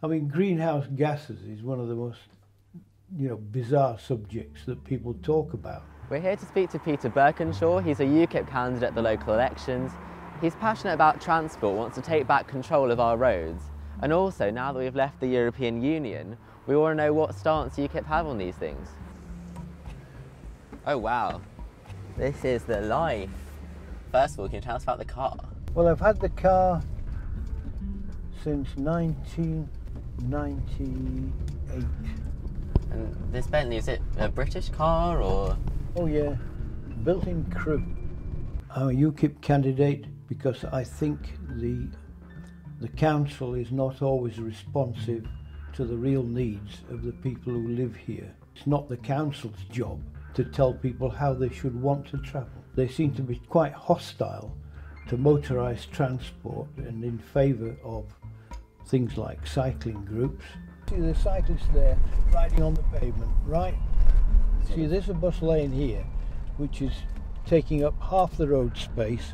I mean, greenhouse gases is one of the most, bizarre subjects that people talk about. We're here to speak to Peter Burkinshaw. He's a UKIP candidate at the local elections. He's passionate about transport, wants to take back control of our roads. And also, now that we've left the European Union, we want to know what stance UKIP have on these things. Oh wow, this is the life. First of all, can you tell us about the car? Well, I've had the car since 1998. And this Bentley, is it a British car or? Oh yeah, built in Crewe. I'm a UKIP candidate because I think the council is not always responsive to the real needs of the people who live here. It's not the council's job to tell people how they should want to travel. They seem to be quite hostile to motorised transport and in favour of things like cycling groups. See the cyclists there riding on the pavement, right? See, there's a bus lane here which is taking up half the road space,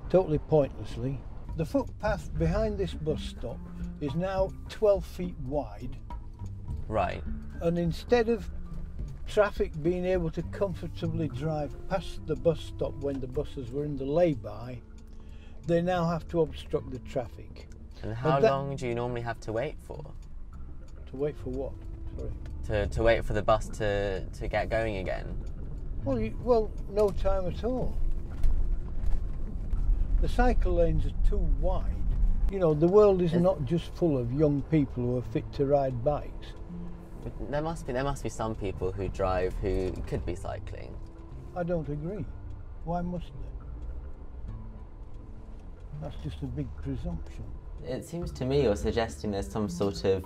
totally pointlessly. The footpath behind this bus stop is now 12 feet wide. Right. And instead of traffic being able to comfortably drive past the bus stop when the buses were in the lay-by, they now have to obstruct the traffic. And how long do you normally have to wait for? To wait for what? Sorry. To wait for the bus to get going again? Well, no time at all. The cycle lanes are too wide. You know, the world is not just full of young people who are fit to ride bikes. But there must be some people who drive who could be cycling. I don't agree. Why must they? That's just a big presumption. It seems to me you're suggesting there's some sort of,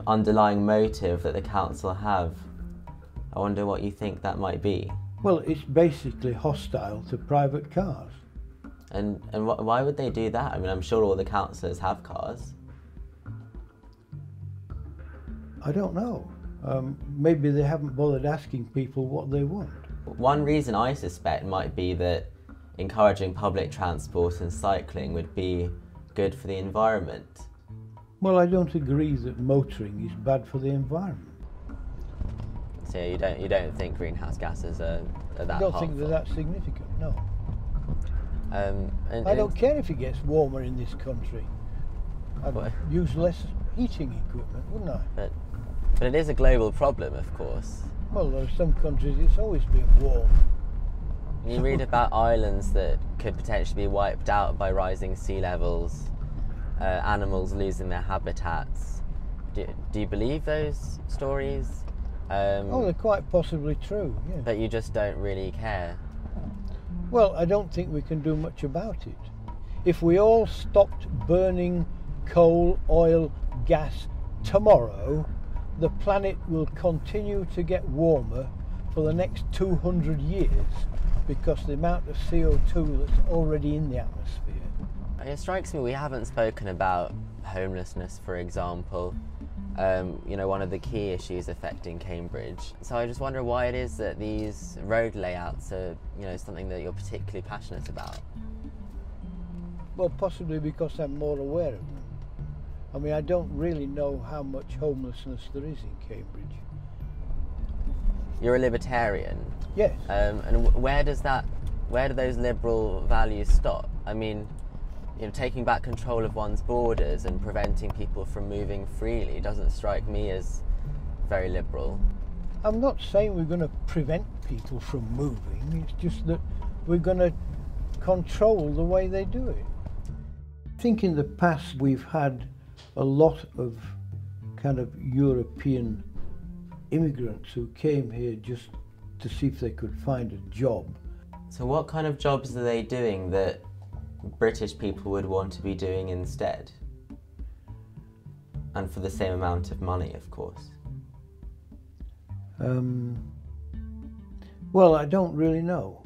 underlying motive that the council have. I wonder what you think that might be. Well, it's basically hostile to private cars. And why would they do that? I mean, I'm sure all the councillors have cars. I don't know. Maybe they haven't bothered asking people what they want. One reason I suspect might be that encouraging public transport and cycling would be good for the environment. Well, I don't agree that motoring is bad for the environment. So you don't think greenhouse gases are that harmful? I don't think they're that significant, no. I don't care if it gets warmer in this country. I'd use less heating equipment, wouldn't I? But it is a global problem, of course. Well, there are some countries it's always been warm. You read about islands that could potentially be wiped out by rising sea levels, animals losing their habitats. Do you believe those stories? They're quite possibly true, yeah. But you just don't really care? Well, I don't think we can do much about it. If we all stopped burning coal, oil, gas tomorrow, the planet will continue to get warmer for the next 200 years because the amount of CO2 that's already in the atmosphere. It strikes me we haven't spoken about homelessness, for example. One of the key issues affecting Cambridge. So I just wonder why it is that these road layouts are, something that you're particularly passionate about. Well, possibly because I'm more aware of them. I mean, I don't really know how much homelessness there is in Cambridge. You're a libertarian? Yes. And where do those liberal values stop? I mean, taking back control of one's borders and preventing people from moving freely doesn't strike me as very liberal. I'm not saying we're going to prevent people from moving, it's just that we're going to control the way they do it. I think in the past we've had a lot of kind of European immigrants who came here just to see if they could find a job. So what kind of jobs are they doing that British people would want to be doing instead? And for the same amount of money, of course. Well, I don't really know.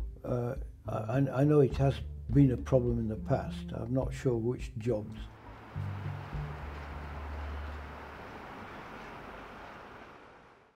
I know it has been a problem in the past. I'm not sure which jobs